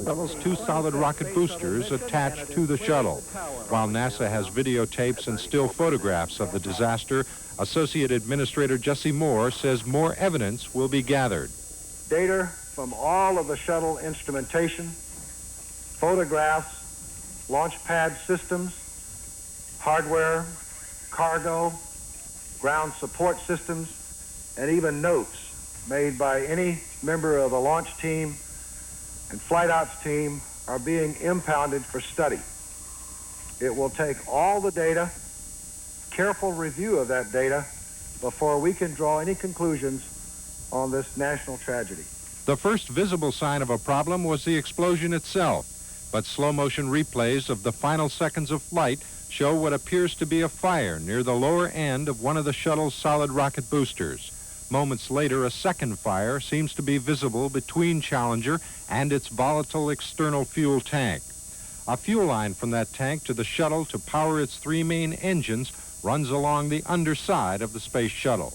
Shuttle's two solid rocket boosters attached to the shuttle. While NASA has videotapes and still photographs of the disaster, Associate Administrator Jesse Moore says more evidence will be gathered. Data from all of the shuttle instrumentation, photographs, launch pad systems, hardware, cargo, ground support systems, and even notes made by any member of the launch team and flight ops team are being impounded for study. It will take all the data, careful review of that data, before we can draw any conclusions on this national tragedy. The first visible sign of a problem was the explosion itself, but slow-motion replays of the final seconds of flight show what appears to be a fire near the lower end of one of the shuttle's solid rocket boosters. Moments later, a second fire seems to be visible between Challenger and its volatile external fuel tank. A fuel line from that tank to the shuttle to power its three main engines runs along the underside of the space shuttle.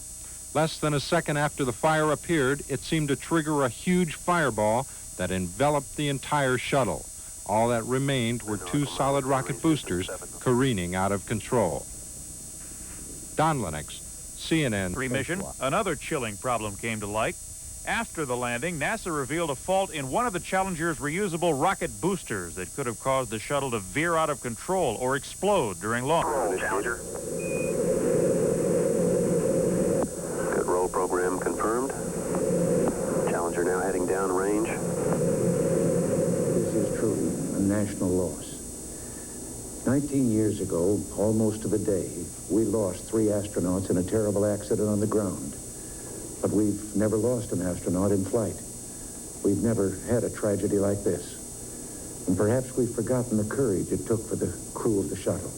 Less than a second after the fire appeared, it seemed to trigger a huge fireball that enveloped the entire shuttle. All that remained were two solid rocket boosters careening out of control. Don Lennox, CNN. Mission, another chilling problem came to light. After the landing, NASA revealed a fault in one of the Challenger's reusable rocket boosters that could have caused the shuttle to veer out of control or explode during launch. Challenger. Good roll program confirmed. Challenger now heading down range. This is truly a national loss. 19 years ago, almost to the day, we lost 3 astronauts in a terrible accident on the ground. But we've never lost an astronaut in flight. We've never had a tragedy like this. And perhaps we've forgotten the courage it took for the crew of the shuttle.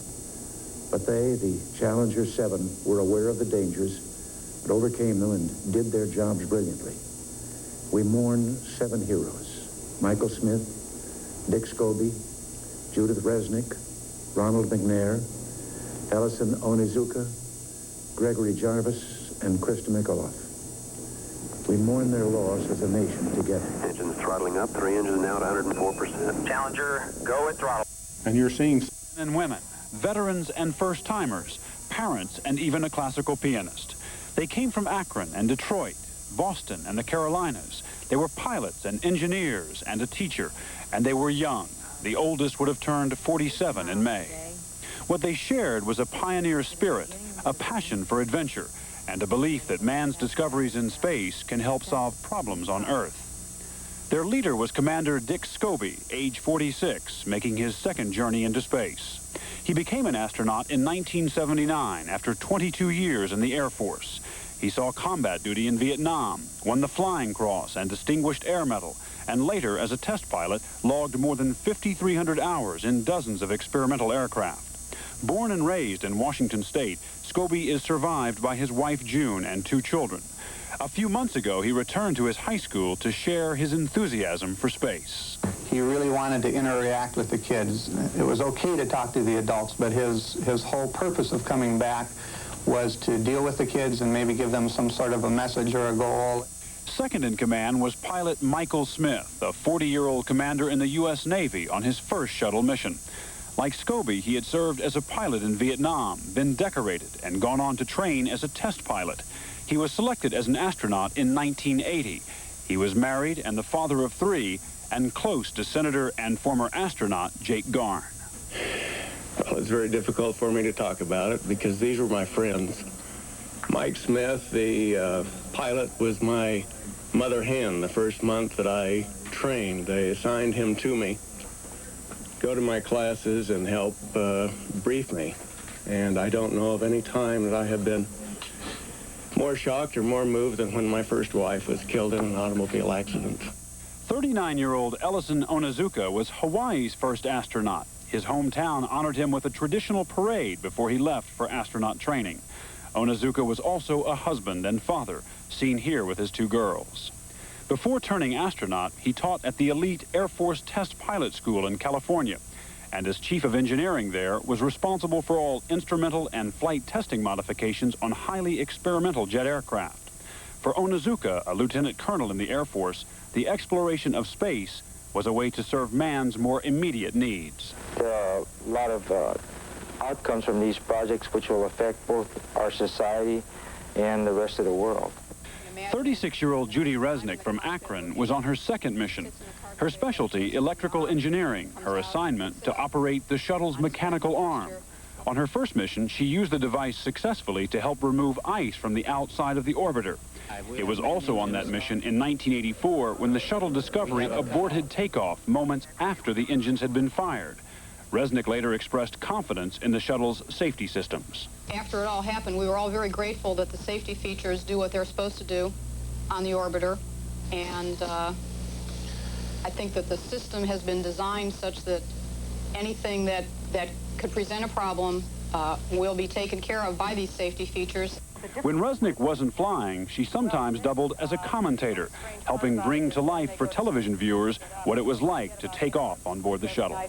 But they, the Challenger 7, were aware of the dangers, but overcame them and did their jobs brilliantly. We mourn 7 heroes: Michael Smith, Dick Scobie, Judith Resnick, Ronald McNair, Ellison Onizuka, Gregory Jarvis, and Krista Mikaloff. We mourn their loss as a nation together. Engines throttling up, 3 engines now at 104%. Challenger, go at throttle. And you're seeing men and women, veterans and first-timers, parents and even a classical pianist. They came from Akron and Detroit, Boston and the Carolinas. They were pilots and engineers and a teacher, and they were young. The oldest would have turned 47 in May. What they shared was a pioneer spirit, a passion for adventure, and a belief that man's discoveries in space can help solve problems on Earth. Their leader was Commander Dick Scobie, age 46, making his second journey into space. He became an astronaut in 1979 after 22 years in the Air Force. He saw combat duty in Vietnam, won the Flying Cross and Distinguished Air Medal, and later, as a test pilot, logged more than 5,300 hours in dozens of experimental aircraft. Born and raised in Washington State, Scobie is survived by his wife June and 2 children. A few months ago, he returned to his high school to share his enthusiasm for space. He really wanted to interact with the kids. It was okay to talk to the adults, but his whole purpose of coming back was to deal with the kids and maybe give them some sort of a message or a goal. Second in command was pilot Michael Smith, a 40-year-old commander in the U.S. Navy on his first shuttle mission. Like Scobie, he had served as a pilot in Vietnam, been decorated, and gone on to train as a test pilot. He was selected as an astronaut in 1980. He was married and the father of 3, and close to Senator and former astronaut Jake Garn. Well, it's very difficult for me to talk about it because these were my friends. Mike Smith, the pilot, was my mother hen the first month that I trained. They assigned him to me, go to my classes and help brief me. And I don't know of any time that I have been more shocked or more moved than when my first wife was killed in an automobile accident. 39-year-old Ellison Onizuka was Hawaii's first astronaut. His hometown honored him with a traditional parade before he left for astronaut training. Onizuka was also a husband and father, seen here with his 2 girls. Before turning astronaut, he taught at the elite Air Force Test Pilot School in California, and as chief of engineering there, was responsible for all instrumental and flight testing modifications on highly experimental jet aircraft. For Onizuka, a lieutenant colonel in the Air Force, the exploration of space was a way to serve man's more immediate needs. There are a lot of outcomes from these projects which will affect both our society and the rest of the world. 36-year-old Judy Resnick from Akron was on her second mission. Her specialty, electrical engineering, her assignment to operate the shuttle's mechanical arm. On her first mission, she used the device successfully to help remove ice from the outside of the orbiter. It was also on that mission in 1984 when the shuttle Discovery aborted takeoff moments after the engines had been fired. Resnick later expressed confidence in the shuttle's safety systems. After it all happened, we were all very grateful that the safety features do what they're supposed to do on the orbiter. And I think that the system has been designed such that anything that could present a problem will be taken care of by these safety features. When Resnick wasn't flying, she sometimes doubled as a commentator, helping bring to life for television viewers what it was like to take off on board the shuttle.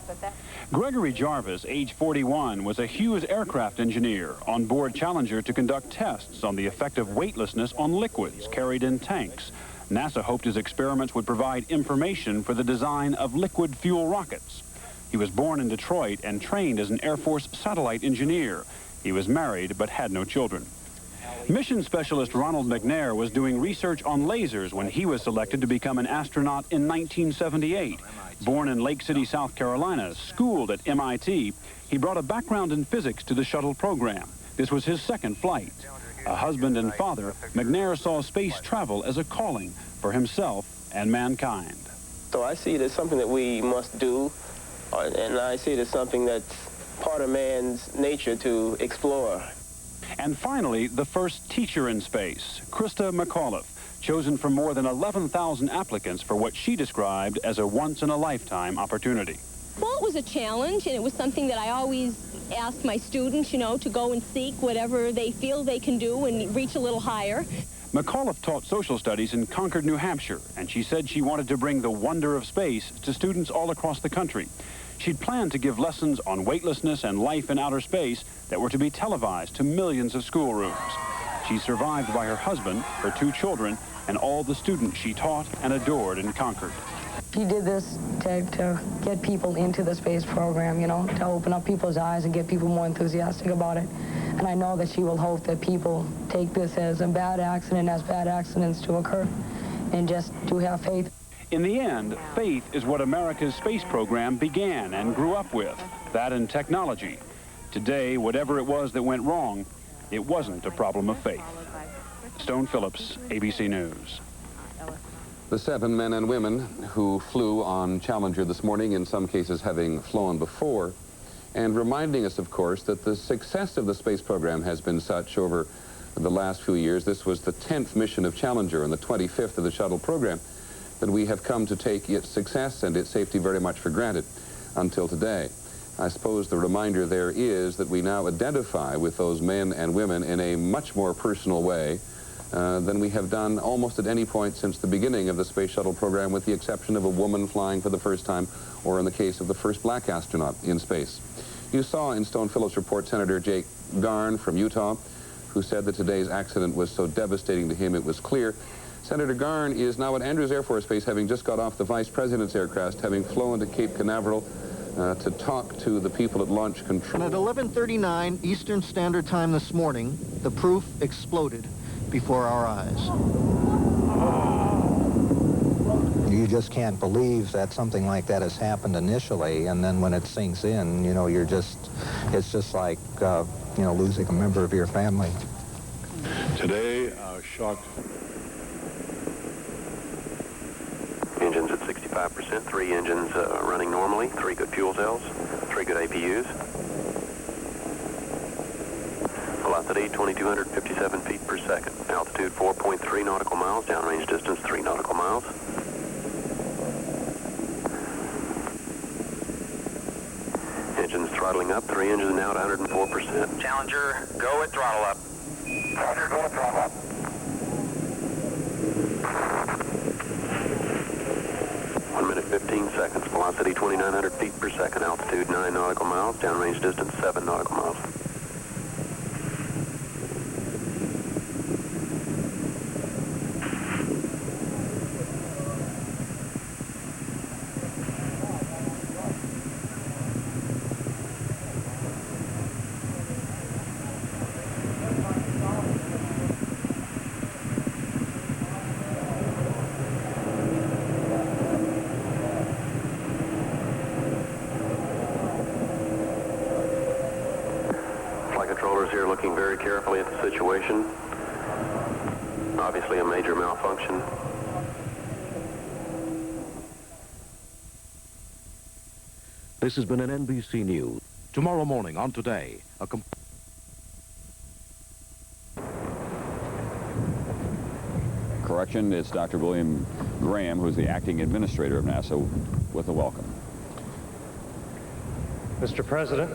Gregory Jarvis, age 41, was a Hughes aircraft engineer on board Challenger to conduct tests on the effect of weightlessness on liquids carried in tanks. NASA hoped his experiments would provide information for the design of liquid fuel rockets. He was born in Detroit and trained as an Air Force satellite engineer. He was married but had no children. Mission specialist Ronald McNair was doing research on lasers when he was selected to become an astronaut in 1978. Born in Lake City, South Carolina, schooled at MIT, he brought a background in physics to the shuttle program. This was his second flight. A husband and father, McNair saw space travel as a calling for himself and mankind. So I see it as something that we must do, and I see it as something that's part of man's nature to explore. And finally, the first teacher in space, Krista McAuliffe, chosen from more than 11,000 applicants for what she described as a once-in-a-lifetime opportunity. Well, it was a challenge, and it was something that I always ask my students, you know, to go and seek whatever they feel they can do and reach a little higher. McAuliffe taught social studies in Concord, New Hampshire, and she said she wanted to bring the wonder of space to students all across the country. She'd planned to give lessons on weightlessness and life in outer space that were to be televised to millions of schoolrooms. She's survived by her husband, her 2 children, and all the students she taught and adored in Concord. She did this to get people into the space program, you know, to open up people's eyes and get people more enthusiastic about it. And I know that she will hope that people take this as a bad accident, as bad accidents to occur, and just to have faith. In the end, faith is what America's space program began and grew up with, that and technology. Today, whatever it was that went wrong, it wasn't a problem of faith. Stone Phillips, ABC News. The 7 men and women who flew on Challenger this morning, in some cases having flown before, and reminding us, of course, that the success of the space program has been such over the last few years. This was the 10th mission of Challenger and the 25th of the shuttle program, that we have come to take its success and its safety very much for granted until today. I suppose the reminder there is that we now identify with those men and women in a much more personal way than we have done almost at any point since the beginning of the space shuttle program, with the exception of a woman flying for the first time, or in the case of the first black astronaut in space. You saw in Stone Phillips' report Senator Jake Garn from Utah, who said that today's accident was so devastating to him it was clear. Senator Garn is now at Andrews Air Force Base, having just got off the Vice President's aircraft, having flown to Cape Canaveral to talk to the people at Launch Control. And at 11:39 Eastern Standard Time this morning, the proof exploded before our eyes. You just can't believe that something like that has happened initially, and then when it sinks in, you know, it's just like, you know, losing a member of your family. Today, shock. Engines at 65%, 3 engines running normally, 3 good fuel cells, 3 good APUs. Velocity 2,257 feet per second. Altitude 4.3 nautical miles, downrange distance 3 nautical miles. Engines throttling up, 3 engines now at 104%. Challenger, go at throttle up. Roger, go at throttle up. 1 minute 15 seconds. Velocity 2,900 feet per second. Altitude 9 nautical miles. Downrange distance 7 nautical miles. here looking very carefully at the situation. Obviously a major malfunction. This has been an NBC News. Tomorrow morning on Today, Correction, it's Dr. William Graham, who's the acting administrator of NASA, with a welcome. Mr. President,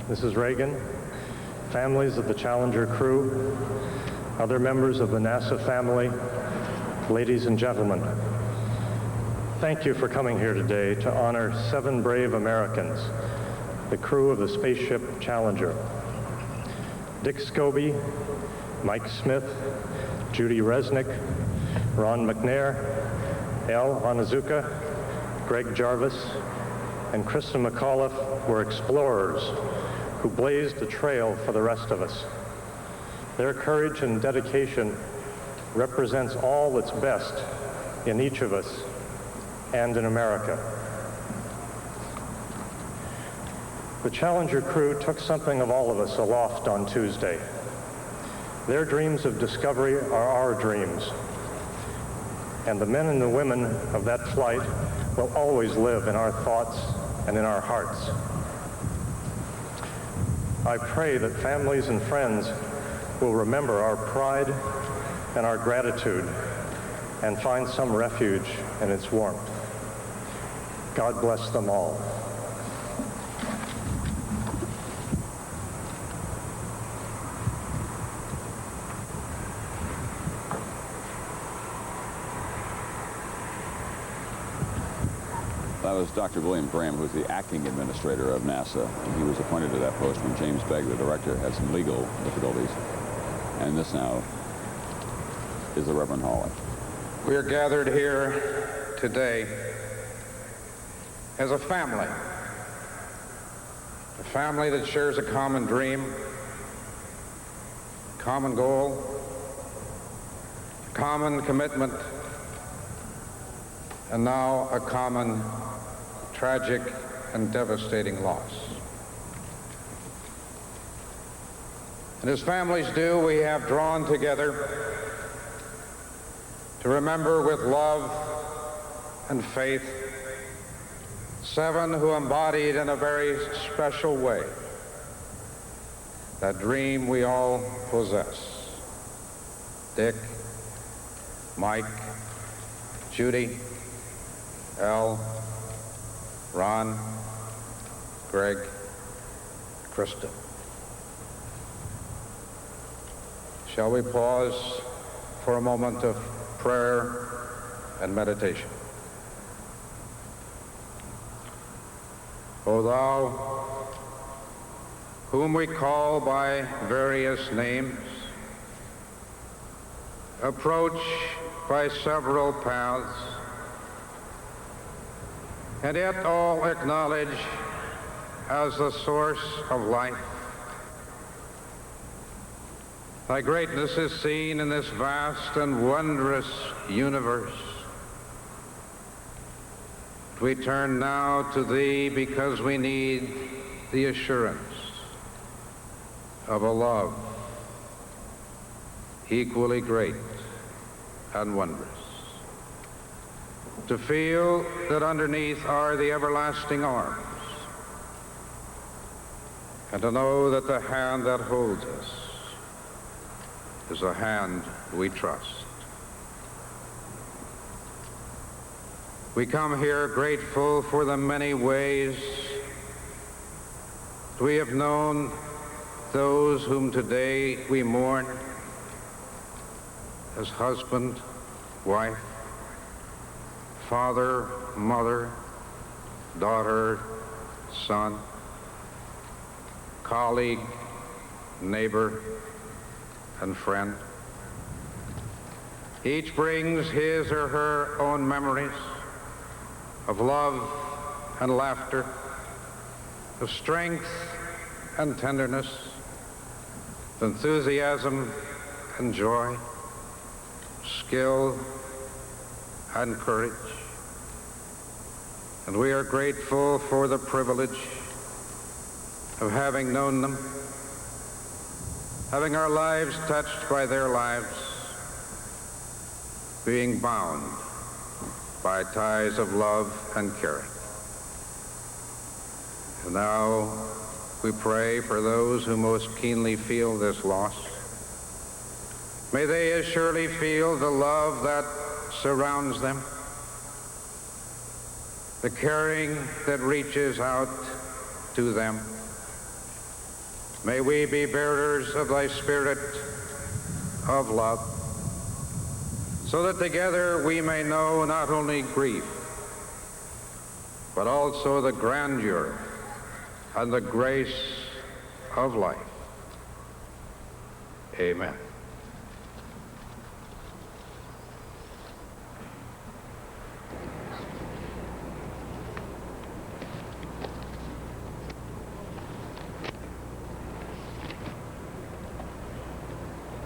Mrs. Reagan, families of the Challenger crew, other members of the NASA family, ladies and gentlemen, thank you for coming here today to honor 7 brave Americans, the crew of the spaceship Challenger. Dick Scobie, Mike Smith, Judy Resnick, Ron McNair, Al Onizuka, Greg Jarvis, and Krista McAuliffe were explorers who blazed the trail for the rest of us. Their courage and dedication represents all that's best in each of us and in America. The Challenger crew took something of all of us aloft on Tuesday. Their dreams of discovery are our dreams, and the men and the women of that flight will always live in our thoughts and in our hearts. I pray that families and friends will remember our pride and our gratitude and find some refuge in its warmth. God bless them all. That was Dr. William Graham, who's the acting administrator of NASA. He was appointed to that post when James Begg, the director, had some legal difficulties. And this now is the Reverend Hawley. We are gathered here today as a family that shares a common dream, common goal, common commitment, and now a common tragic and devastating loss. And as families do, we have drawn together to remember with love and faith 7 who embodied in a very special way that dream we all possess. Dick, Mike, Judy, Al, Ron, Greg, Krista. Shall we pause for a moment of prayer and meditation? O thou, whom we call by various names, approach by several paths, and yet all acknowledge as the source of life. Thy greatness is seen in this vast and wondrous universe. We turn now to thee because we need the assurance of a love equally great and wondrous. To feel that underneath are the everlasting arms, and to know that the hand that holds us is a hand we trust. We come here grateful for the many ways we have known those whom today we mourn as husband, wife, father, mother, daughter, son, colleague, neighbor, and friend. Each brings his or her own memories of love and laughter, of strength and tenderness, of enthusiasm and joy, skill and courage. And we are grateful for the privilege of having known them having our lives touched by their lives, being bound by ties of love and caring. And now we pray for those who most keenly feel this loss. May they as surely feel the love that surrounds them, the caring that reaches out to them. May we be bearers of thy spirit of love, so that together we may know not only grief, but also the grandeur and the grace of life. Amen.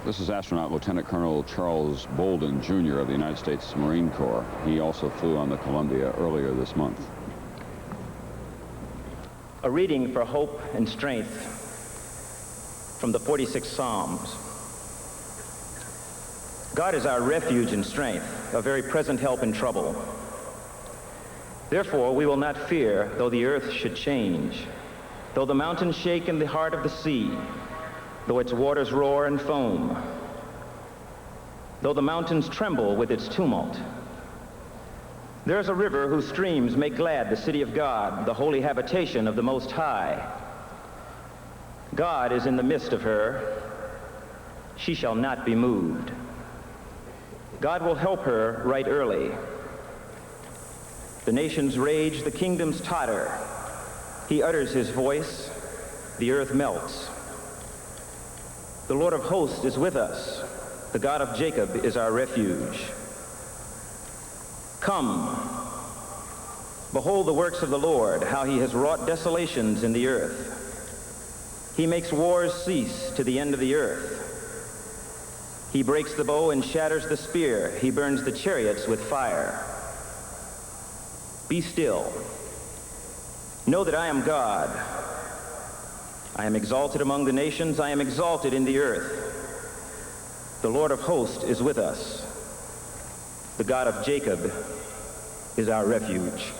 This is astronaut Lieutenant Colonel Charles Bolden, Jr. of the United States Marine Corps. He also flew on the Columbia earlier this month. A reading for hope and strength from the 46th Psalms. God is our refuge and strength, a very present help in trouble. Therefore we will not fear, though the earth should change, though the mountains shake in the heart of the sea, though its waters roar and foam, though the mountains tremble with its tumult. There is a river whose streams make glad the city of God, the holy habitation of the Most High. God is in the midst of her. She shall not be moved. God will help her right early. The nations rage, the kingdoms totter. He utters his voice, the earth melts. The Lord of hosts is with us. The God of Jacob is our refuge. Come, behold the works of the Lord, how he has wrought desolations in the earth. He makes wars cease to the end of the earth. He breaks the bow and shatters the spear. He burns the chariots with fire. Be still. Know that I am God. I am exalted among the nations. I am exalted in the earth. The Lord of hosts is with us. The God of Jacob is our refuge.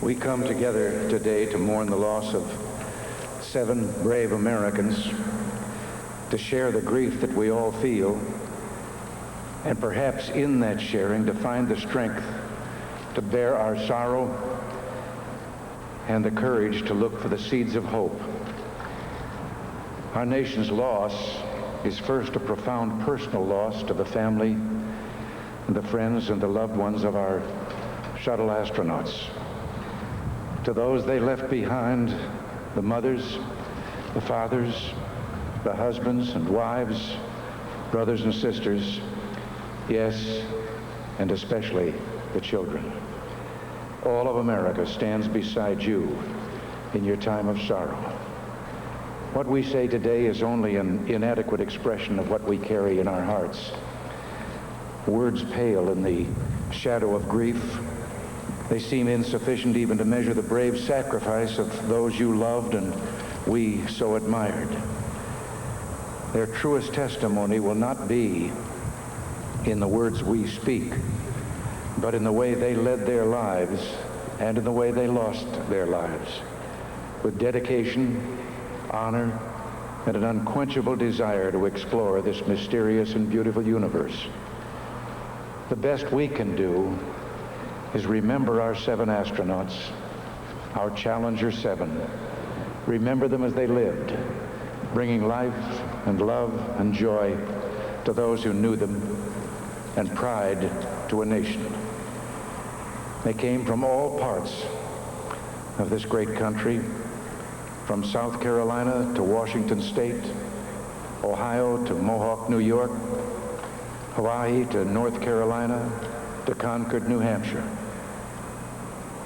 We come together today to mourn the loss of 7 brave Americans, to share the grief that we all feel, and perhaps in that sharing to find the strength to bear our sorrow and the courage to look for the seeds of hope. Our nation's loss is first a profound personal loss to the family and the friends and the loved ones of our shuttle astronauts. To those they left behind, the mothers, the fathers, the husbands and wives, brothers and sisters, yes, and especially the children. All of America stands beside you in your time of sorrow. What we say today is only an inadequate expression of what we carry in our hearts. Words pale in the shadow of grief. They seem insufficient even to measure the brave sacrifice of those you loved and we so admired. Their truest testimony will not be in the words we speak, but in the way they led their lives and in the way they lost their lives, with dedication, honor, and an unquenchable desire to explore this mysterious and beautiful universe. The best we can do is remember our 7 astronauts, our Challenger 7. Remember them as they lived, bringing life and love and joy to those who knew them and pride to a nation. They came from all parts of this great country, from South Carolina to Washington State, Ohio to Mohawk, New York, Hawaii to North Carolina, to Concord, New Hampshire.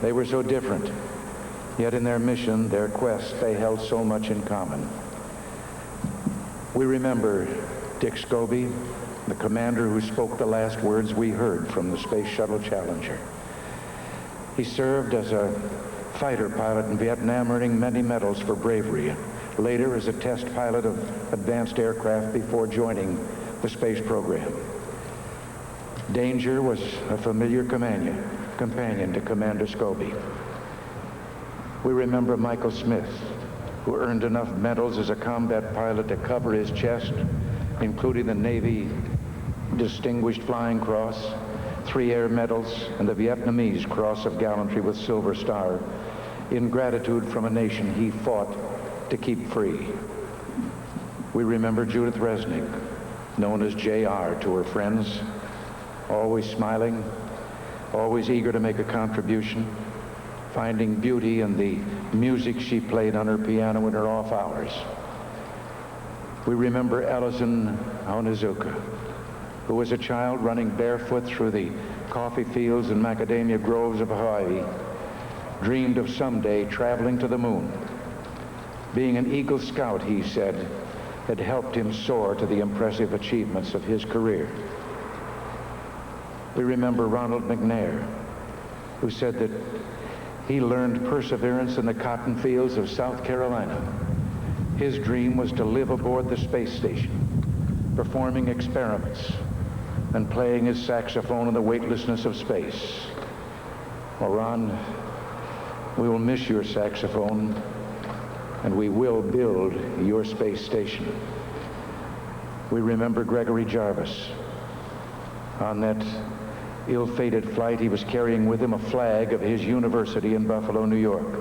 They were so different, Yet in their mission, their quest, they held so much in common. We remember Dick Scobie, the commander who spoke the last words we heard from the Space Shuttle Challenger. He served as a fighter pilot in Vietnam, earning many medals for bravery. Later as a test pilot of advanced aircraft before joining the space program. Danger was a familiar companion to Commander Scobie. We remember Michael Smith, who earned enough medals as a combat pilot to cover his chest, including the Navy Distinguished Flying Cross, 3 air medals, and the Vietnamese Cross of Gallantry with Silver Star, in gratitude from a nation he fought to keep free. We remember Judith Resnick, known as JR to her friends, always smiling, always eager to make a contribution, finding beauty in the music she played on her piano in her off hours. We remember Ellison Onizuka, who was a child running barefoot through the coffee fields and macadamia groves of Hawaii, dreamed of someday traveling to the moon. Being an Eagle Scout, he said, had helped him soar to the impressive achievements of his career. We remember Ronald McNair, who said that he learned perseverance in the cotton fields of South Carolina. His dream was to live aboard the space station, performing experiments and playing his saxophone in the weightlessness of space. Well, Ron, we will miss your saxophone, and we will build your space station. We remember Gregory Jarvis. On that ill-fated flight, he was carrying with him a flag of his university in Buffalo, New York.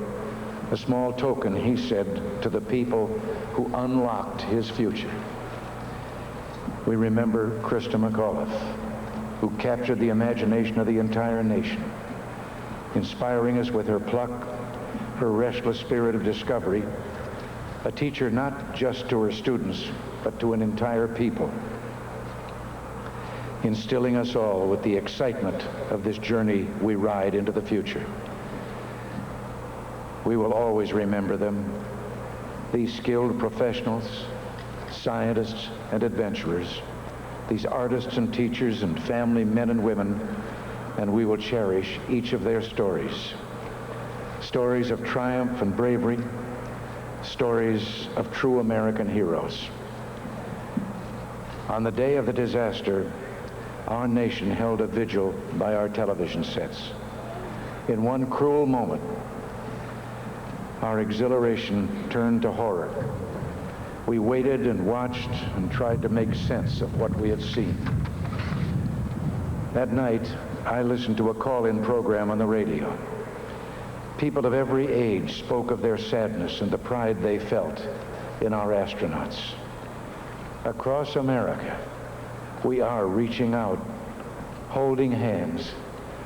A small token, he said, to the people who unlocked his future. We remember Krista McAuliffe, who captured the imagination of the entire nation, inspiring us with her pluck, her restless spirit of discovery, a teacher not just to her students, but to an entire people, instilling us all with the excitement of this journey we ride into the future. We will always remember them, these skilled professionals, scientists and adventurers, these artists and teachers and family men and women, and we will cherish each of their stories. Stories of triumph and bravery, stories of true American heroes. On the day of the disaster, our nation held a vigil by our television sets. In one cruel moment, our exhilaration turned to horror. We waited and watched and tried to make sense of what we had seen. That night, I listened to a call-in program on the radio. People of every age spoke of their sadness and the pride they felt in our astronauts. Across America, we are reaching out, holding hands,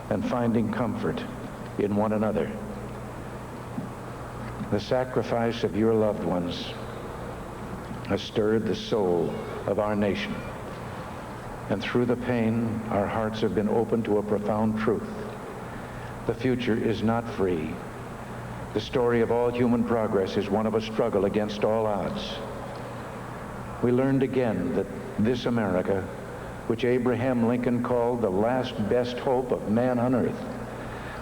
and finding comfort in one another. The sacrifice of your loved ones has stirred the soul of our nation. And through the pain, our hearts have been opened to a profound truth. The future is not free. The story of all human progress is one of a struggle against all odds. We learned again that this America, which Abraham Lincoln called the last best hope of man on earth,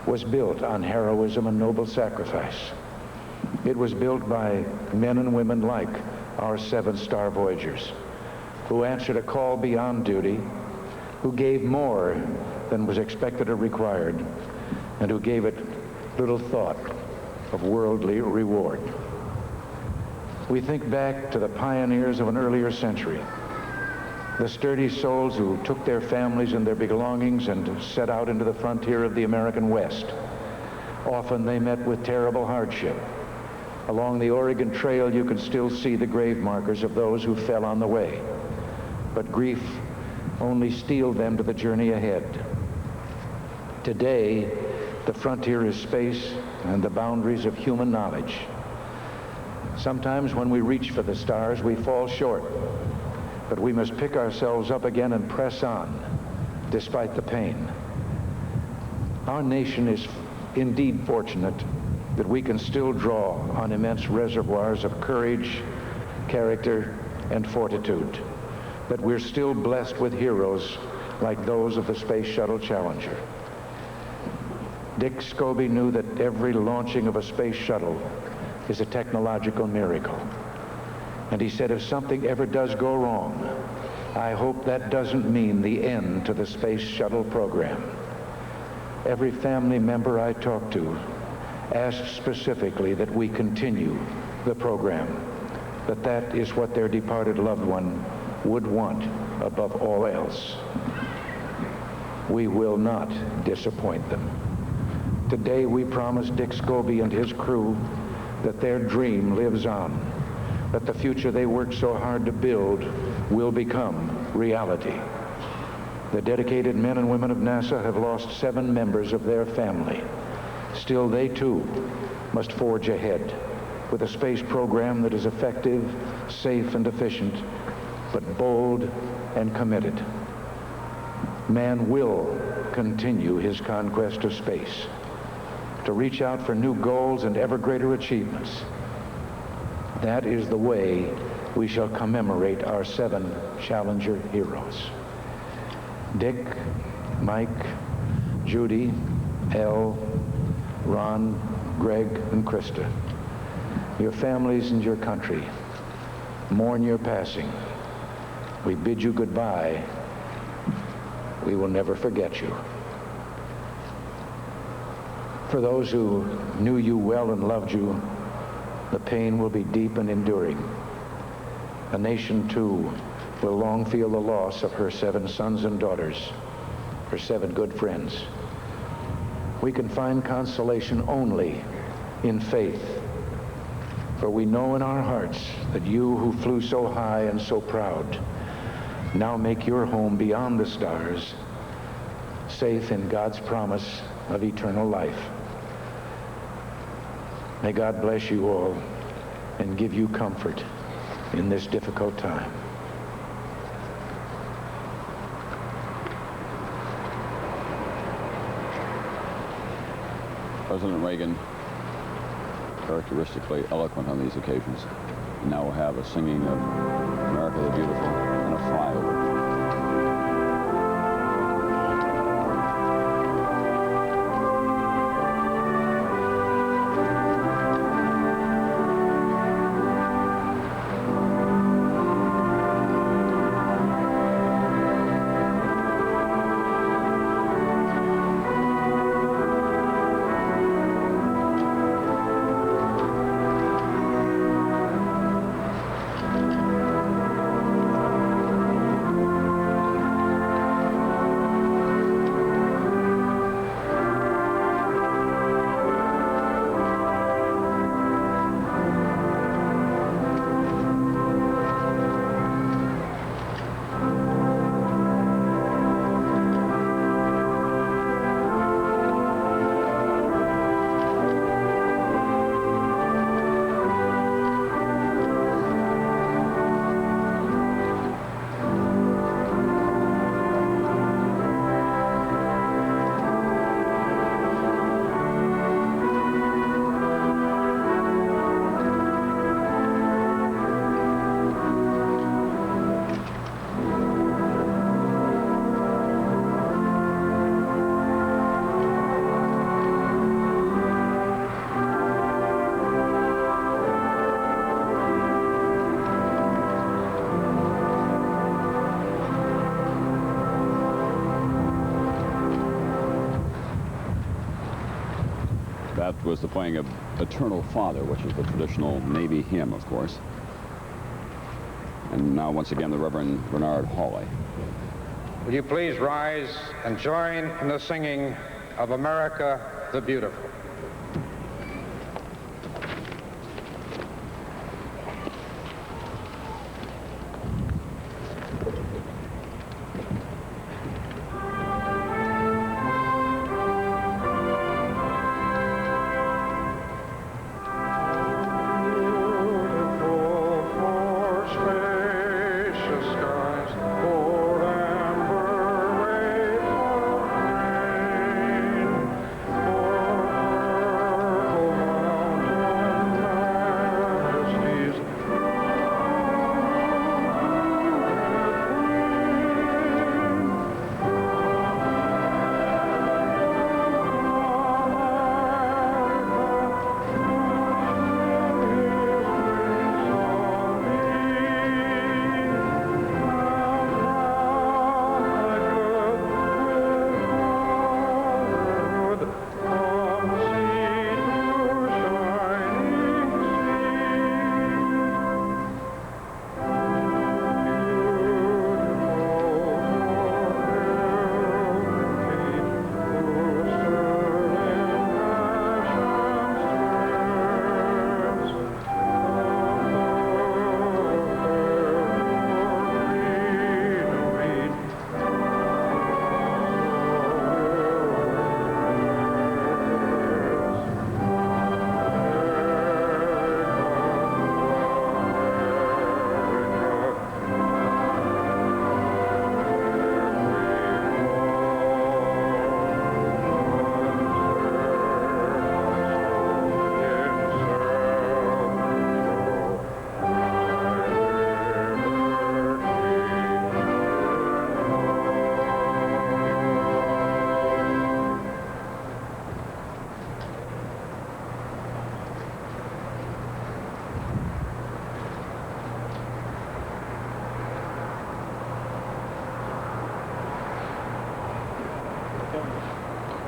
was built on heroism and noble sacrifice. It was built by men and women like our 7-star Voyagers, who answered a call beyond duty, who gave more than was expected or required, and who gave it little thought of worldly reward. We think back to the pioneers of an earlier century, the sturdy souls who took their families and their belongings and set out into the frontier of the American West. Often they met with terrible hardship. Along the Oregon Trail, you can still see the grave markers of those who fell on the way. But grief only steeled them to the journey ahead. Today, the frontier is space and the boundaries of human knowledge. Sometimes when we reach for the stars, we fall short. But we must pick ourselves up again and press on, despite the pain. Our nation is indeed fortunate that we can still draw on immense reservoirs of courage, character, and fortitude, that we're still blessed with heroes like those of the Space Shuttle Challenger. Dick Scobie knew that every launching of a space shuttle is a technological miracle. And he said, if something ever does go wrong, I hope that doesn't mean the end to the Space Shuttle program. Every family member I talked to asked specifically that we continue the program, that is what their departed loved one would want above all else. We will not disappoint them. Today we promise Dick Scobie and his crew that their dream lives on, that the future they worked so hard to build will become reality. The dedicated men and women of NASA have lost 7 members of their family. Still, they too must forge ahead with a space program that is effective, safe, and efficient, but bold and committed. Man will continue his conquest of space, to reach out for new goals and ever greater achievements. That is the way we shall commemorate our 7 Challenger heroes. Dick, Mike, Judy, Elle, Ron, Greg, and Krista. Your families and your country mourn your passing. We bid you goodbye. We will never forget you. For those who knew you well and loved you, the pain will be deep and enduring. A nation, too, will long feel the loss of her 7 sons and daughters, her 7 good friends. We can find consolation only in faith, for we know in our hearts that you who flew so high and so proud now make your home beyond the stars, safe in God's promise of eternal life. May God bless you all and give you comfort in this difficult time. President Reagan, characteristically eloquent on these occasions. Now we'll have a singing of America the Beautiful and a flyover. That was the playing of Eternal Father, which is the traditional Navy hymn, of course. And now, once again, the Reverend Bernard Hawley. Will you please rise and join in the singing of America the Beautiful? For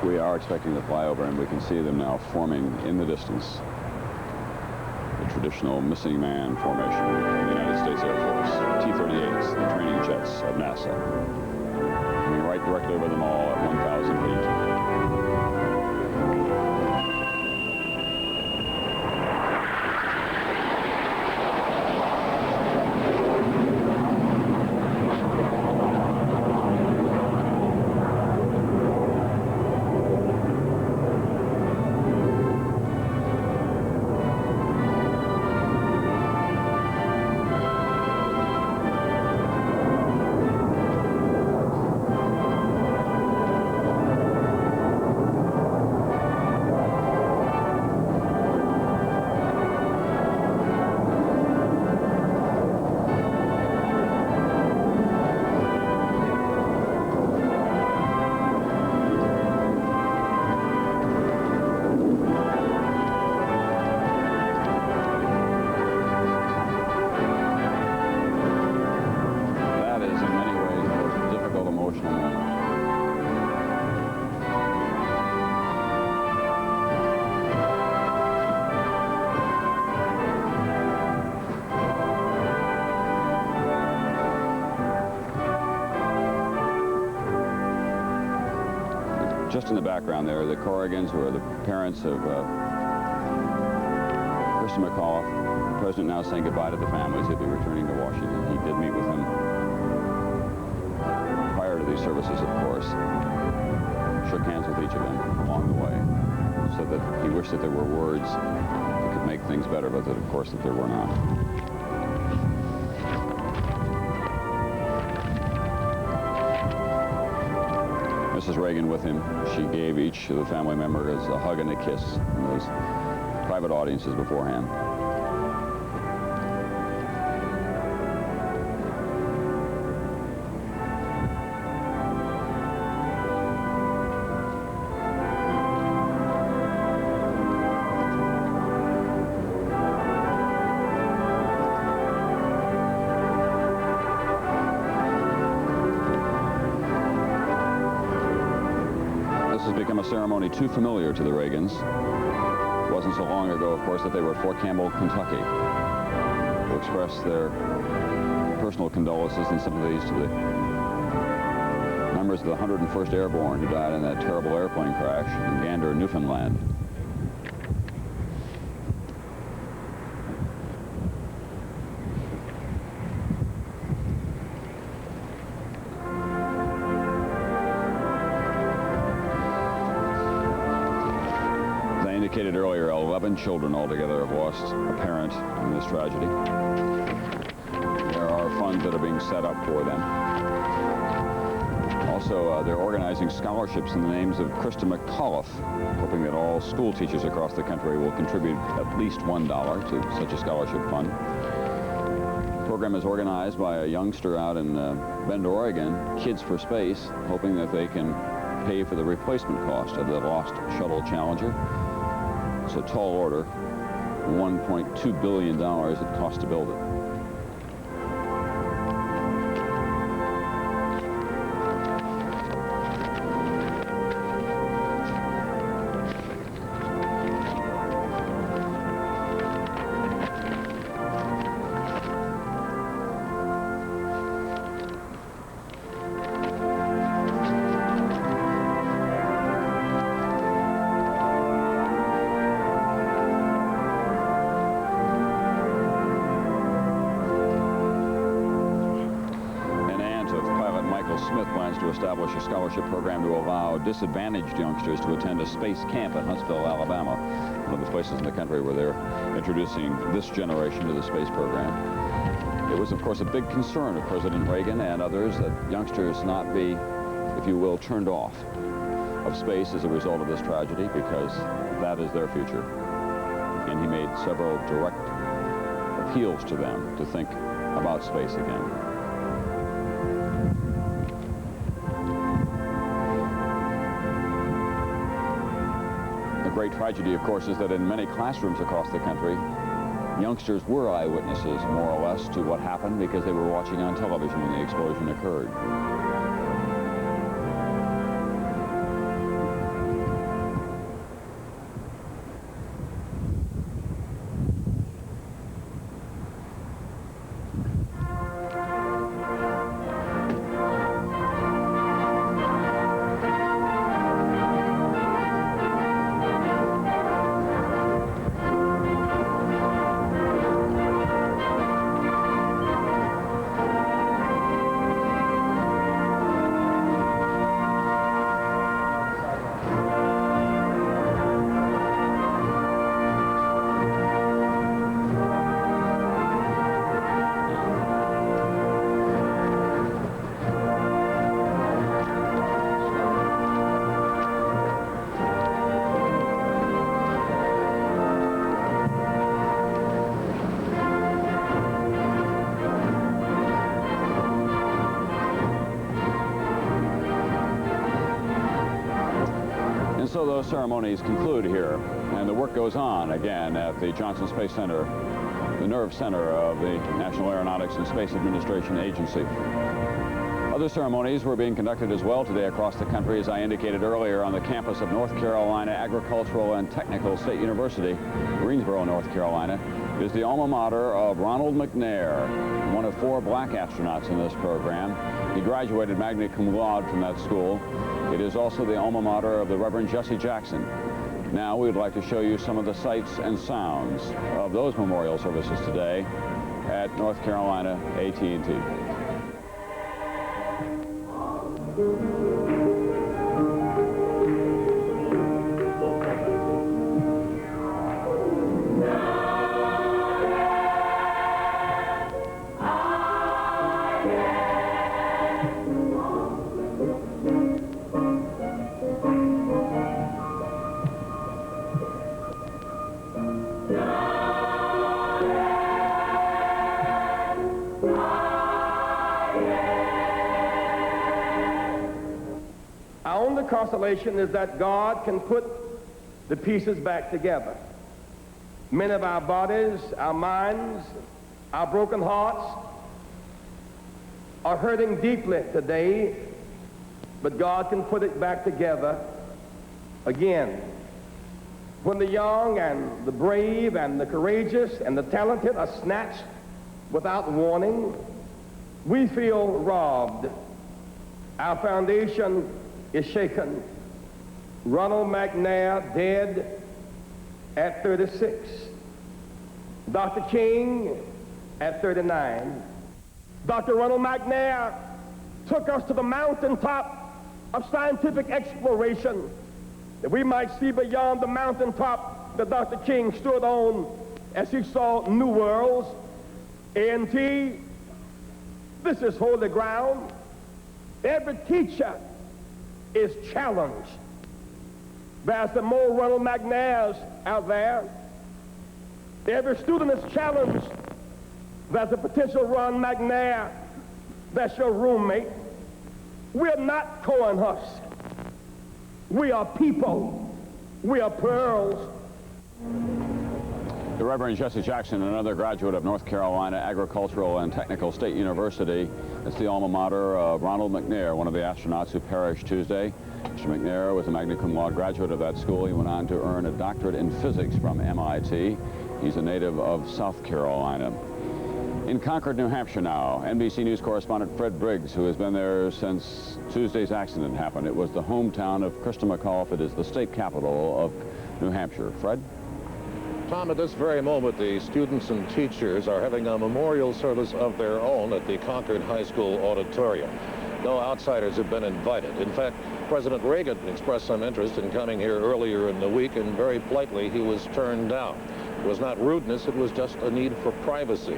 We are expecting to fly over, and we can see them now forming in the distance. The traditional missing man formation of the United States Air Force. T-38s, the training jets of NASA. Coming right directly over them all at 1,000 feet. Just in the background there, the Corrigans, who are the parents of Christa McAuliffe. The president now saying goodbye to the families. He'll be returning to Washington. He did meet with them prior to these services, of course. Shook hands with each of them along the way. Said that he wished that there were words that could make things better, but that, of course, that there were not. Mrs. Reagan with him. She gave each of the family members a hug and a kiss in those private audiences beforehand. Ceremony too familiar to the Reagans. It wasn't so long ago, of course, that they were at Fort Campbell, Kentucky, to express their personal condolences and sympathies to the members of the 101st Airborne who died in that terrible airplane crash in Gander, Newfoundland. Indicated earlier, 11 children altogether have lost a parent in this tragedy. There are funds that are being set up for them. Also, they're organizing scholarships in the names of Christa McAuliffe, hoping that all school teachers across the country will contribute at least $1 to such a scholarship fund. The program is organized by a youngster out in Bend, Oregon, Kids for Space, hoping that they can pay for the replacement cost of the lost Shuttle Challenger. It's a tall order, $1.2 billion it cost to build it. Establish a scholarship program to allow disadvantaged youngsters to attend a space camp in Huntsville, Alabama, one of the places in the country where they're introducing this generation to the space program. It was, of course, a big concern of President Reagan and others that youngsters not be, if you will, turned off of space as a result of this tragedy, because that is their future. And he made several direct appeals to them to think about space again. The great tragedy, of course, is that in many classrooms across the country, youngsters were eyewitnesses, more or less, to what happened because they were watching on television when the explosion occurred. so those ceremonies conclude here, and the work goes on again at the Johnson Space Center, the nerve center of the National Aeronautics and Space Administration Agency. Other ceremonies were being conducted as well today across the country, as I indicated earlier, on the campus of North Carolina Agricultural and Technical State University, Greensboro, North Carolina. It is the alma mater of Ronald McNair, one of 4 black astronauts in this program. He graduated magna cum laude from that school. It is also the alma mater of the Reverend Jesse Jackson. Now we would like to show you some of the sights and sounds of those memorial services today at North Carolina AT&T. Our only consolation is that God can put the pieces back together. Many of our bodies, our minds, our broken hearts are hurting deeply today, but God can put it back together again. When the young and the brave and the courageous and the talented are snatched without warning, we feel robbed. Our foundation is shaken. Ronald McNair dead at 36. Dr. King at 39. Dr. Ronald McNair took us to the mountaintop of scientific exploration that we might see beyond the mountaintop that Dr. King stood on as he saw new worlds. A&T, this is holy ground. Every teacher is challenged. There's some more Ronald McNairs out there. Every student is challenged. There's a potential Ron McNair that's your roommate. We're not corn husks. We are people. We are pearls. The Reverend Jesse Jackson, another graduate of North Carolina Agricultural and Technical State University. It's the alma mater of Ronald McNair, one of the astronauts who perished Tuesday. Mr. McNair was a magna cum laude graduate of that school. He went on to earn a doctorate in physics from MIT. He's a native of South Carolina. In Concord, New Hampshire now, NBC News correspondent Fred Briggs, who has been there since Tuesday's accident happened. It was the hometown of Krista McAuliffe. It is the state capital of New Hampshire. Fred? Tom, at this very moment, the students and teachers are having a memorial service of their own at the Concord High School auditorium. No outsiders have been invited. In fact, President Reagan expressed some interest in coming here earlier in the week, and very politely he was turned down. It was not rudeness, it was just a need for privacy.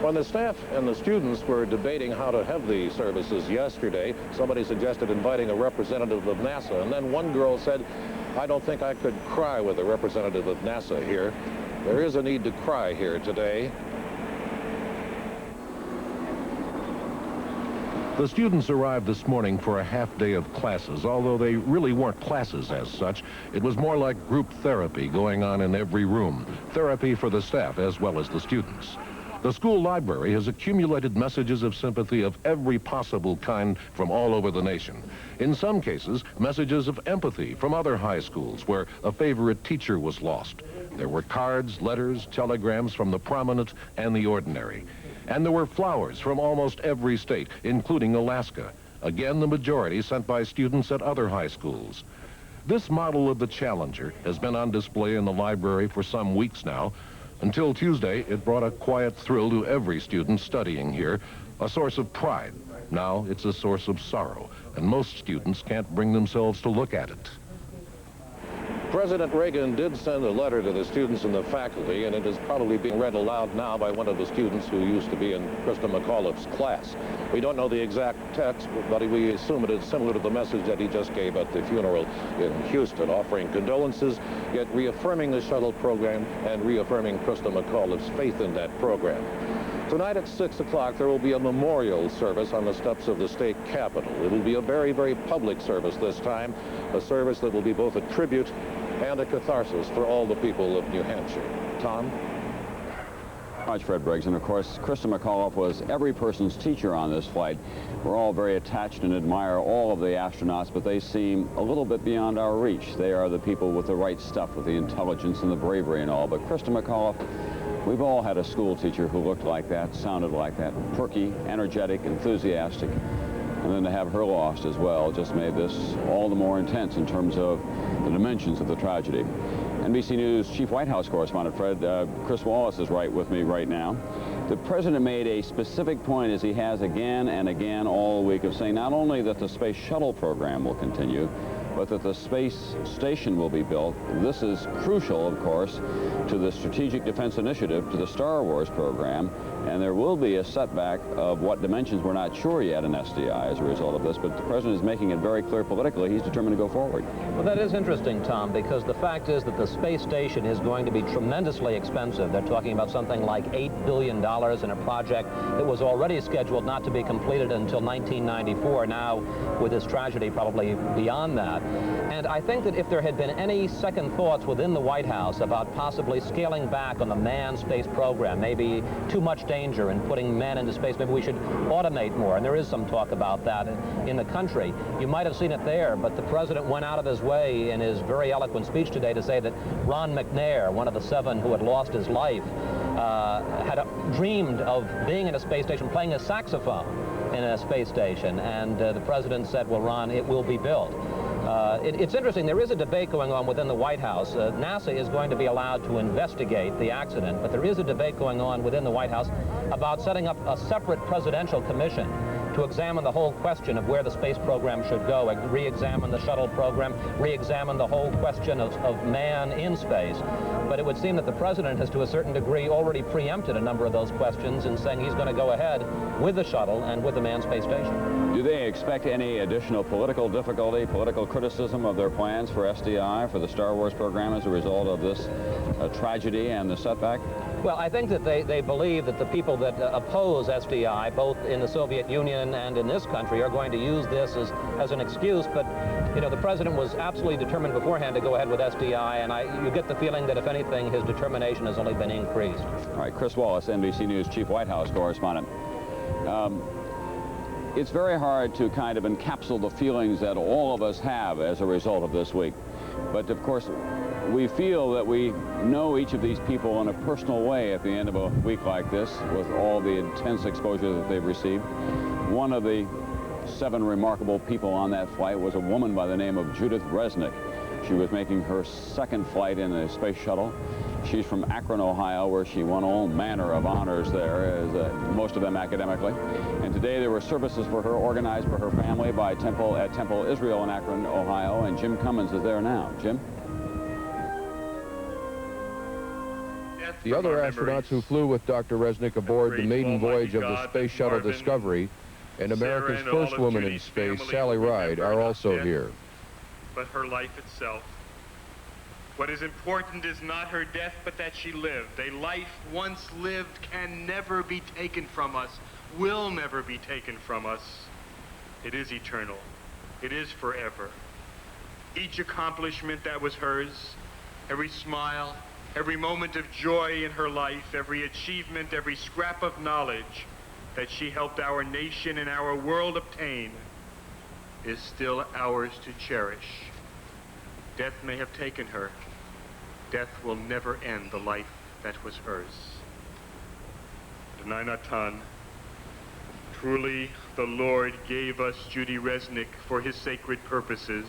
When the staff and the students were debating how to have the services yesterday, somebody suggested inviting a representative of NASA, and then one girl said, "I don't think I could cry with a representative of NASA here." There is a need to cry here today. The students arrived this morning for a half day of classes, although they really weren't classes as such. It was more like group therapy going on in every room, therapy for the staff as well as the students. The school library has accumulated messages of sympathy of every possible kind from all over the nation. In some cases, messages of empathy from other high schools where a favorite teacher was lost. There were cards, letters, telegrams from the prominent and the ordinary. And there were flowers from almost every state, including Alaska. Again, the majority sent by students at other high schools. This model of the Challenger has been on display in the library for some weeks now. Until Tuesday, it brought a quiet thrill to every student studying here, a source of pride. Now it's a source of sorrow, and most students can't bring themselves to look at it. President Reagan did send a letter to the students and the faculty, and it is probably being read aloud now by one of the students who used to be in Krista McAuliffe's class. We don't know the exact text, but we assume it is similar to the message that he just gave at the funeral in Houston, offering condolences, yet reaffirming the Shuttle program and reaffirming Krista McAuliffe's faith in that program. Tonight at 6 o'clock, there will be a memorial service on the steps of the state capitol. It will be a very, very public service this time, a service that will be both a tribute and a catharsis for all the people of New Hampshire. Tom? Much, Fred Briggs, and of course, Krista McAuliffe was every person's teacher on this flight. We're all very attached and admire all of the astronauts, but they seem a little bit beyond our reach. They are the people with the right stuff, with the intelligence and the bravery and all. But Krista McAuliffe, we've all had a school teacher who looked like that, sounded like that, perky, energetic, enthusiastic. And then to have her lost as well just made this all the more intense in terms of the dimensions of the tragedy. NBC News Chief White House Correspondent Fred, Chris Wallace is right with me right now. The president made a specific point, as he has again and again all week, of saying not only that the Space Shuttle program will continue, but that the space station will be built. This is crucial, of course, to the Strategic Defense Initiative, to the Star Wars program, and there will be a setback of what dimensions we're not sure yet in SDI as a result of this, but the president is making it very clear politically he's determined to go forward. Well, that is interesting, Tom, because the fact is that the space station is going to be tremendously expensive. They're talking about something like $8 billion in a project that was already scheduled not to be completed until 1994, now with this tragedy probably beyond that. And I think that if there had been any second thoughts within the White House about possibly scaling back on the manned space program, maybe too much danger in putting men into space, maybe we should automate more, and there is some talk about that in the country. You might have seen it there, but the president went out of his way in his very eloquent speech today to say that Ron McNair, one of the 7 who had lost his life, had dreamed of being in a space station, playing a saxophone in a space station, and the president said, well, Ron, it will be built. It's interesting, there is a debate going on within the White House. NASA is going to be allowed to investigate the accident, but there is a debate going on within the White House about setting up a separate presidential commission to examine the whole question of where the space program should go, re-examine the shuttle program, re-examine the whole question of man in space. But it would seem that the president has, to a certain degree, already preempted a number of those questions in saying he's going to go ahead with the shuttle and with the manned space station. Do they expect any additional political difficulty, political criticism of their plans for SDI, for the Star Wars program, as a result of this tragedy and the setback? Well, I think that they believe that the people that oppose SDI, both in the Soviet Union and in this country, are going to use this as an excuse. But, you know, the president was absolutely determined beforehand to go ahead with SDI, and you get the feeling that, if anything, his determination has only been increased. All right, Chris Wallace, NBC News Chief White House Correspondent. It's very hard to kind of encapsulate the feelings that all of us have as a result of this week. But, of course, we feel that we know each of these people in a personal way at the end of a week like this, with all the intense exposure that they've received. One of the 7 remarkable people on that flight was a woman by the name of Judith Resnick. She was making her 2nd flight in a space shuttle. She's from Akron, Ohio, where she won all manner of honors there, most of them academically. And today there were services for her organized for her family by Temple Israel in Akron, Ohio, and Jim Cummins is there now. Jim? The other astronauts who flew with Dr. Resnick aboard the maiden voyage of the Space Shuttle Discovery and America's first woman in space, Sally Ride, are also here. But her life itself. What is important is not her death, but that she lived. A life once lived can never be taken from us, will never be taken from us. It is eternal. It is forever. Each accomplishment that was hers, every smile, every moment of joy in her life, every achievement, every scrap of knowledge that she helped our nation and our world obtain is still ours to cherish. Death may have taken her. Death will never end the life that was hers. Adonai Natan, truly the Lord gave us Judy Resnick for his sacred purposes,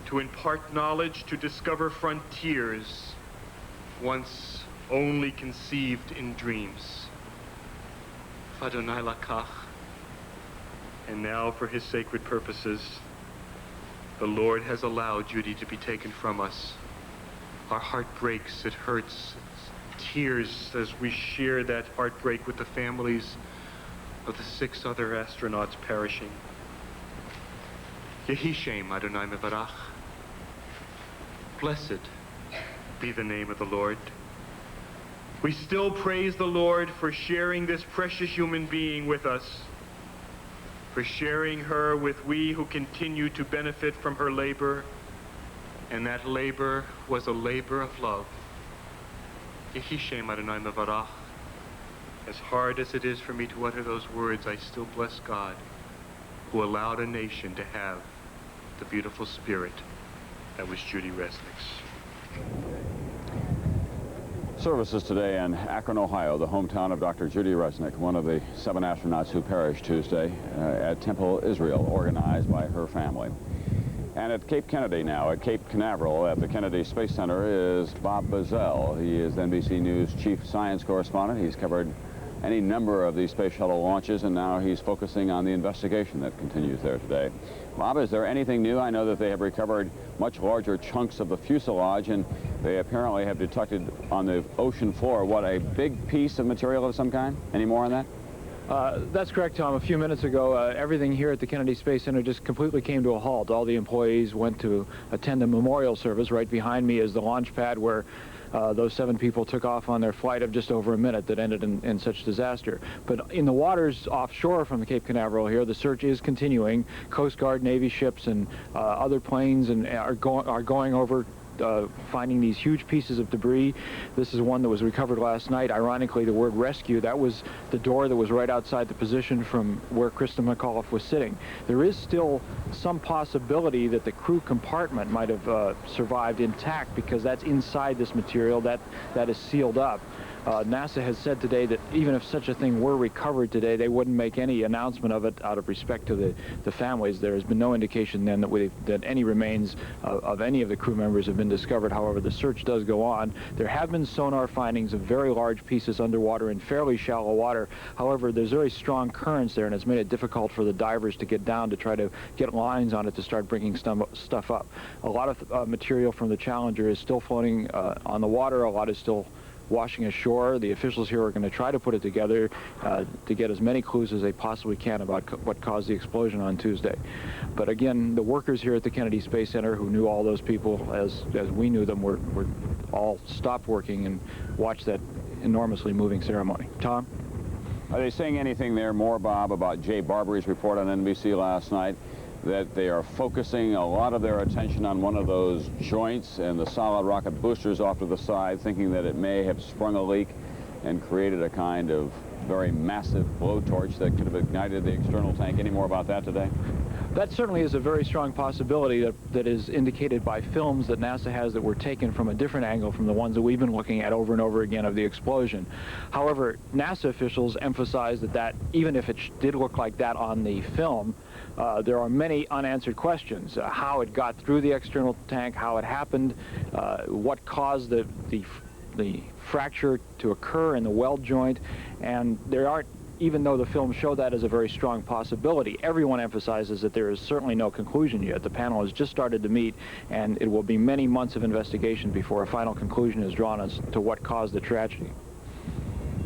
to impart knowledge, to discover frontiers once only conceived in dreams. Adonai Lakach. And now for his sacred purposes, the Lord has allowed Judy to be taken from us. Our heart breaks, it hurts, tears as we share that heartbreak with the families of the 6 other astronauts perishing. Yehi Shem Adonai Mevarach. Blessed be the name of the Lord. We still praise the Lord for sharing this precious human being with us, for sharing her with we who continue to benefit from her labor, and that labor was a labor of love. As hard as it is for me to utter those words, I still bless God who allowed a nation to have the beautiful spirit that was Judy Resnick's. Services today in Akron, Ohio, the hometown of Dr. Judy Resnick, one of the 7 astronauts who perished Tuesday at Temple, Israel, organized by her family. And at Cape Kennedy now, at Cape Canaveral, at the Kennedy Space Center, is Bob Bazell. He is NBC News chief science correspondent. He's covered any number of these space shuttle launches, and now he's focusing on the investigation that continues there today. Bob, is there anything new? I know that they have recovered much larger chunks of the fuselage, and they apparently have detected on the ocean floor, what, a big piece of material of some kind? Any more on that? That's correct, Tom. A few minutes ago, everything here at the Kennedy Space Center just completely came to a halt. All the employees went to attend the memorial service. Right behind me is the launch pad where those 7 people took off on their flight of just over a minute that ended in such disaster. But in the waters offshore from the Cape Canaveral here, the search is continuing. Coast Guard, Navy ships, and other planes are going over finding these huge pieces of debris. This is one that was recovered last night. Ironically, the word rescue, that was the door that was right outside the position from where Krista McAuliffe was sitting. There is still some possibility that the crew compartment might have survived intact, because that's inside this material that is sealed up. NASA has said today that even if such a thing were recovered today, they wouldn't make any announcement of it out of respect to the families. There has been no indication then that any remains of any of the crew members have been discovered. However, the search does go on. There have been sonar findings of very large pieces underwater in fairly shallow water. However, there's very strong currents there, and it's made it difficult for the divers to get down to try to get lines on it to start bringing stuff up. A lot of material from the Challenger is still floating on the water. A lot is still washing ashore. The officials here are going to try to put it together to get as many clues as they possibly can about what caused the explosion on Tuesday. But again, the workers here at the Kennedy Space Center who knew all those people as we knew them were all stopped working and watched that enormously moving ceremony. Tom? Are they saying anything there more, Bob, about Jay Barbari's report on NBC last night, that they are focusing a lot of their attention on one of those joints and the solid rocket boosters off to the side, thinking that it may have sprung a leak and created a kind of very massive blowtorch that could have ignited the external tank? Any more about that today? That certainly is a very strong possibility that is indicated by films that NASA has that were taken from a different angle from the ones that we've been looking at over and over again of the explosion. However, NASA officials emphasize that even if it did look like that on the film, there are many unanswered questions. How it got through the external tank, how it happened, what caused the fracture to occur in the weld joint, and there aren't, even though the film showed that as a very strong possibility, everyone emphasizes that there is certainly no conclusion yet. The panel has just started to meet, and it will be many months of investigation before a final conclusion is drawn as to what caused the tragedy.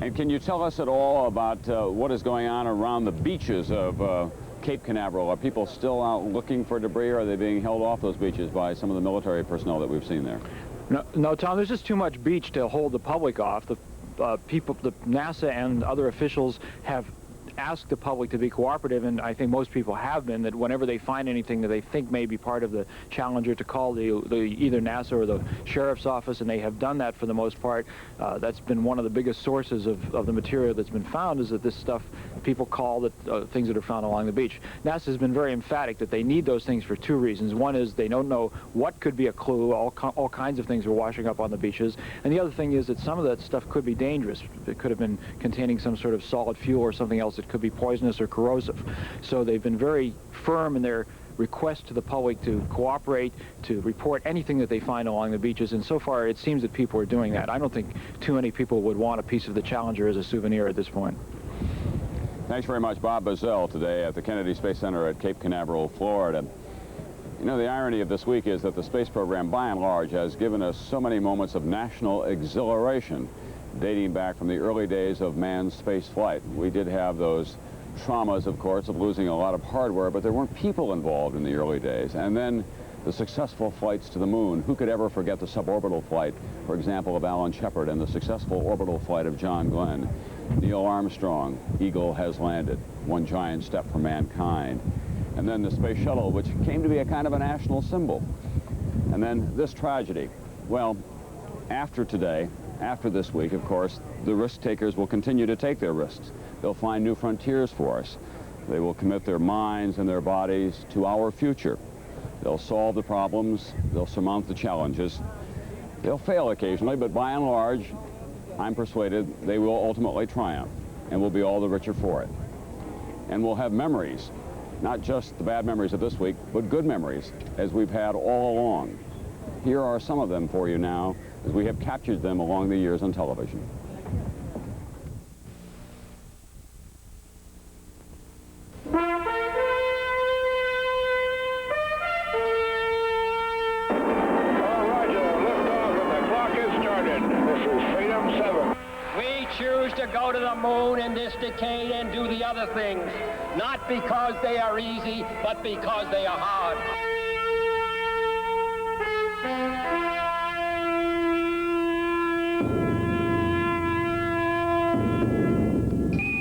And can you tell us at all about what is going on around the beaches of Cape Canaveral? Are people still out looking for debris, or are they being held off those beaches by some of the military personnel that we've seen there? No, Tom, there's just too much beach to hold the public off. The NASA and other officials have ask the public to be cooperative, and I think most people have been, that whenever they find anything that they think may be part of the Challenger, to call either NASA or the sheriff's office, and they have done that for the most part. That's been one of the biggest sources of the material that's been found, is that this stuff people call things that are found along the beach. NASA has been very emphatic that they need those things for two reasons. One is they don't know what could be a clue. All kinds of things are washing up on the beaches. And the other thing is that some of that stuff could be dangerous. It could have been containing some sort of solid fuel or something else that could be poisonous or corrosive. So they've been very firm in their request to the public to cooperate, to report anything that they find along the beaches, and so far it seems that people are doing that. I don't think too many people would want a piece of the Challenger as a souvenir at this point. Thanks very much, Bob Bazell, today at the Kennedy Space Center at Cape Canaveral, Florida. You know, the irony of this week is that the space program, by and large, has given us so many moments of national exhilaration, dating back from the early days of manned space flight. We did have those traumas, of course, of losing a lot of hardware, but there weren't people involved in the early days. And then The successful flights to the moon. Who could ever forget the suborbital flight, for example, of Alan Shepard, and the successful orbital flight of John Glenn? Neil Armstrong, Eagle has landed, one giant step for mankind. And then the space shuttle, which came to be a kind of a national symbol. And then this tragedy. Well, after today, after this week, of course, the risk takers will continue to take their risks. They'll find new frontiers for us. They will commit their minds and their bodies to our future. They'll solve the problems, they'll surmount the challenges. They'll fail occasionally, but by and large, I'm persuaded they will ultimately triumph, and we'll be all the richer for it. And we'll have memories, not just the bad memories of this week, but good memories, as we've had all along. Here are some of them for you now, as we have captured them along the years on television. We choose to go to the moon in this decade and do the other things, not because they are easy, but because they are hard.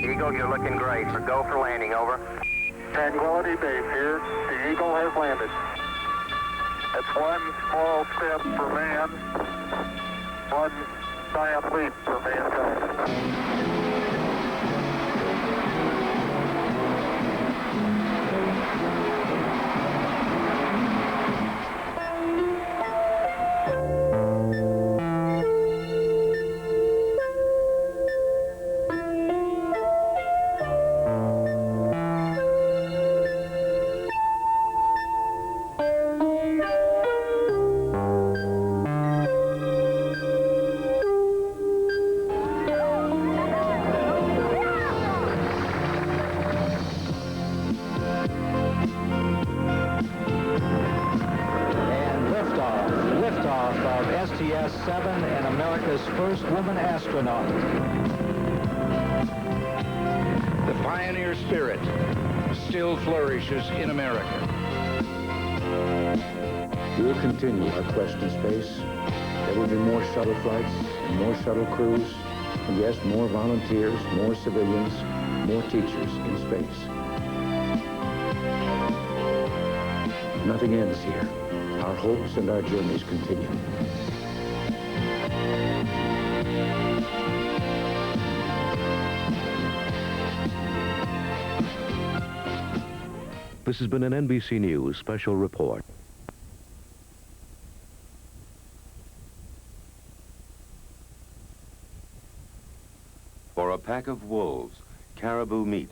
Eagle, you're looking great. Go for landing, over. Tranquility Base here. The Eagle has landed. That's one small step for man, one giant leap for mankind. STS-7 and America's first woman astronaut. The pioneer spirit still flourishes in America. We'll continue our quest in space. There will be more shuttle flights and more shuttle crews, and yes, more volunteers, more civilians, more teachers in space. Nothing ends here. Our hopes and our journeys continue. This has been an NBC News special report. For a pack of wolves, caribou meat